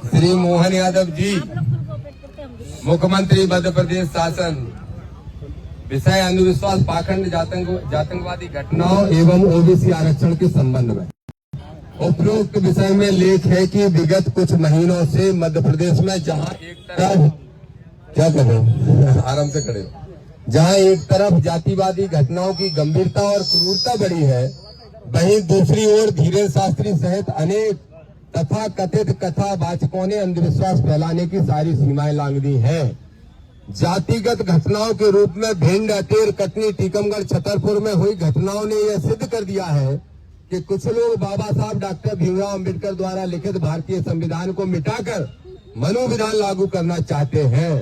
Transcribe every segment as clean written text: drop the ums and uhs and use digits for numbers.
श्री मोहन यादव जी, मुख्यमंत्री मध्य प्रदेश शासन, विषय अंधविश्वास, पाखंड, जातंकवादी घटनाओं एवं ओबीसी आरक्षण के संबंध में उपरोक्त विषय में लेख है कि विगत कुछ महीनों से मध्य प्रदेश में जहां एक तरफ जातिवादी घटनाओं की गंभीरता और क्रूरता बढ़ी है, वहीं दूसरी ओर धीरेन्द्र शास्त्री सहित अनेक तथा कथित कथावाचकों ने अंधविश्वास फैलाने की सारी सीमाएं लांघ दी हैं। जातिगत घटनाओं के रूप में भिंड, अटेर, कटनी, टीकमगढ़, छतरपुर में हुई घटनाओं ने यह सिद्ध कर दिया है कि कुछ लोग बाबा साहब डॉक्टर भीमराव अंबेडकर द्वारा लिखित भारतीय संविधान को मिटाकर मनोविधान लागू करना चाहते हैं।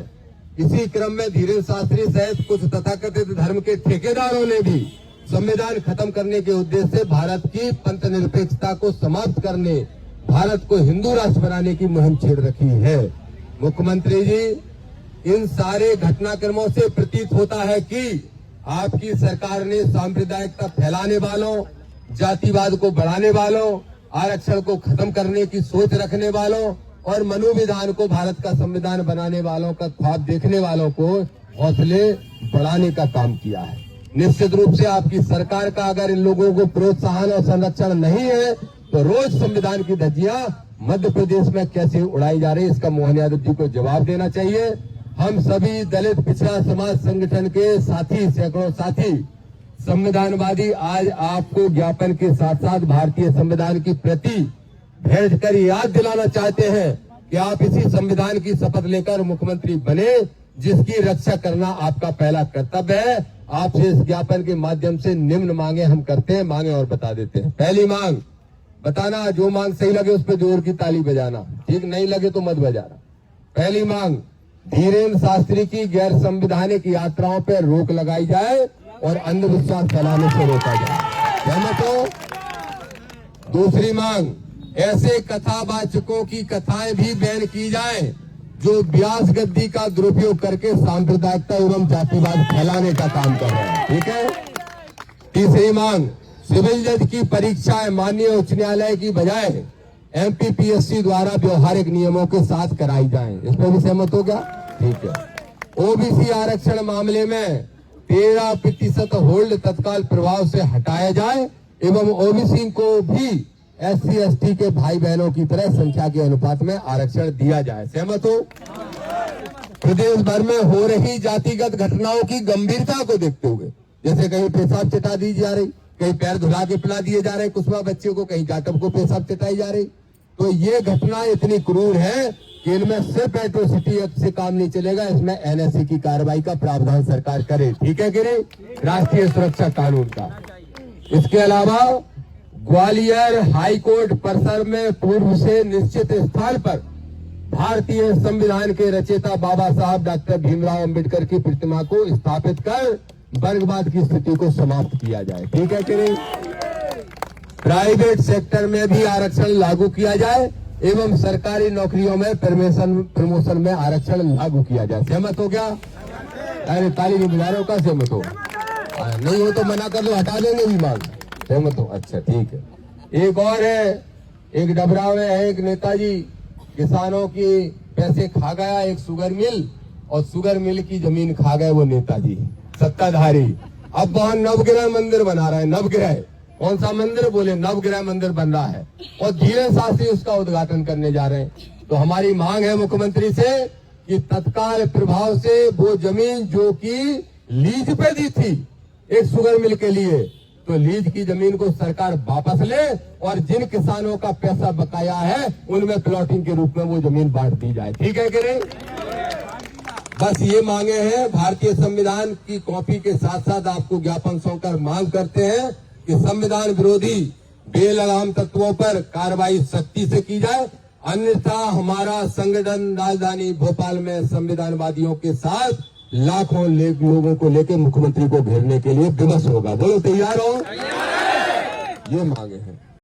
इसी क्रम में धीरेन्द्र शास्त्री सहित कुछ तथाकथित धर्म के ठेकेदारों ने भी संविधान खत्म करने के उद्देश्य से भारत की पंथ निरपेक्षता को समाप्त करने, भारत को हिंदू राष्ट्र बनाने की मुहिम छेड़ रखी है। मुख्यमंत्री जी, इन सारे घटनाक्रमों से प्रतीत होता है कि आपकी सरकार ने सांप्रदायिकता फैलाने वालों, जातिवाद को बढ़ाने वालों, आरक्षण को खत्म करने की सोच रखने वालों और मनोविधान को भारत का संविधान बनाने वालों का ख्वाब देखने वालों को हौसले बढ़ाने का काम किया है। निश्चित रूप से आपकी सरकार का अगर इन लोगों को प्रोत्साहन और संरक्षण नहीं है तो रोज संविधान की धज्जियां मध्य प्रदेश में कैसे उड़ाई जा रही है, इसका मोहन यादव जी को जवाब देना चाहिए। हम सभी दलित पिछड़ा समाज संगठन के साथी, सैकड़ों साथी संविधानवादी आज आपको ज्ञापन के साथ साथ भारतीय संविधान की प्रति भेज कर याद दिलाना चाहते हैं कि आप इसी संविधान की शपथ लेकर मुख्यमंत्री बने, जिसकी रक्षा करना आपका पहला कर्तव्य है। आपसे इस ज्ञापन के माध्यम से निम्न मांगे हम करते हैं, मांगे और बता देते हैं। पहली मांग बताना, जो मांग सही लगे उस पर जोर की ताली बजाना, ठीक नहीं लगे तो मत बजाना। पहली मांग, धीरेन्द्र शास्त्री की गैर संवैधानिक यात्राओं पर रोक लगाई जाए और अंधविश्वास फैलाने से रोका जाए। सहमत हो? दूसरी मांग, ऐसे कथावाचकों की कथाएं भी बैन की जाए जो व्यास गद्दी का दुरुपयोग करके सांप्रदायिकता एवं जातिवाद फैलाने का काम कर रहे हैं। ठीक है। तीसरी मांग, सिविल जज की परीक्षाएं माननीय उच्च न्यायालय की बजाय एमपीपीएससी द्वारा व्यवहारिक नियमों के साथ कराई जाएं। इस पर भी सहमत हो गया? ठीक है। ओबीसी आरक्षण मामले में 13% होल्ड तत्काल प्रभाव से हटाया जाए एवं ओबीसी को भी एससी एसटी के भाई बहनों की तरह संख्या के अनुपात में आरक्षण दिया जाए। सहमत हो? प्रदेश भर में हो रही जातिगत घटनाओं की गंभीरता को देखते हुए, जैसे कहीं पेशाब चटा दी जा रही, कहीं पैर धुला के पिला दिए जा रहे कुसुमा बच्चे को, कहीं जाटव को पेशाब चटाई जा रही, तो ये घटना इतनी क्रूर है कि इनमें सिर्फ एट्रोसिटी एक्ट से काम नहीं चलेगा, इसमें एनएससी की कार्रवाई का प्रावधान सरकार करे। ठीक है कि नहीं? राष्ट्रीय सुरक्षा कानून का। इसके अलावा ग्वालियर हाईकोर्ट परिसर में पूर्व से निश्चित स्थान पर भारतीय संविधान के रचयिता बाबा साहब डॉक्टर भीमराव अंबेडकर की प्रतिमा को स्थापित कर वर्गवाद की स्थिति को समाप्त किया जाए। ठीक है कि नहीं? प्राइवेट सेक्टर में भी आरक्षण लागू किया जाए एवं सरकारी नौकरियों में प्रमोशन में आरक्षण लागू किया जाए। सहमत हो क्या? अरे ताली नहीं बजा रहे हो, क्या सहमत हो? नहीं हो तो मना कर लो, हटा देंगे भी मांग। सहमत हो? अच्छा ठीक है। एक और है, एक डबरा में है एक नेताजी, किसानों की पैसे खा गया एक शुगर मिल और शुगर मिल की जमीन खा गए वो नेताजी सत्ताधारी। अब वहां नवग्रह मंदिर बना रहे हैं। नवग्रह कौन सा मंदिर? बोले नवग्रह मंदिर बन रहा है और धीरेन्द्र शास्त्री उसका उद्घाटन करने जा रहे हैं। तो हमारी मांग है मुख्यमंत्री से कि तत्काल प्रभाव से वो जमीन जो कि लीज पे दी थी एक शुगर मिल के लिए, तो लीज की जमीन को सरकार वापस ले और जिन किसानों का पैसा बकाया है उनमें प्लॉटिंग के रूप में वो जमीन बांट दी जाए। ठीक है कि नहीं? बस ये मांगे हैं। भारतीय संविधान की कॉपी के साथ साथ आपको ज्ञापन सौंपकर मांग करते हैं कि संविधान विरोधी बेलगाम तत्वों पर कार्रवाई सख्ती से की जाए, अन्यथा हमारा संगठन राजधानी भोपाल में संविधानवादियों के साथ लाखों लोगों को लेकर मुख्यमंत्री को घेरने के लिए विवश होगा। बोलो तैयार हो? ये मांगे हैं।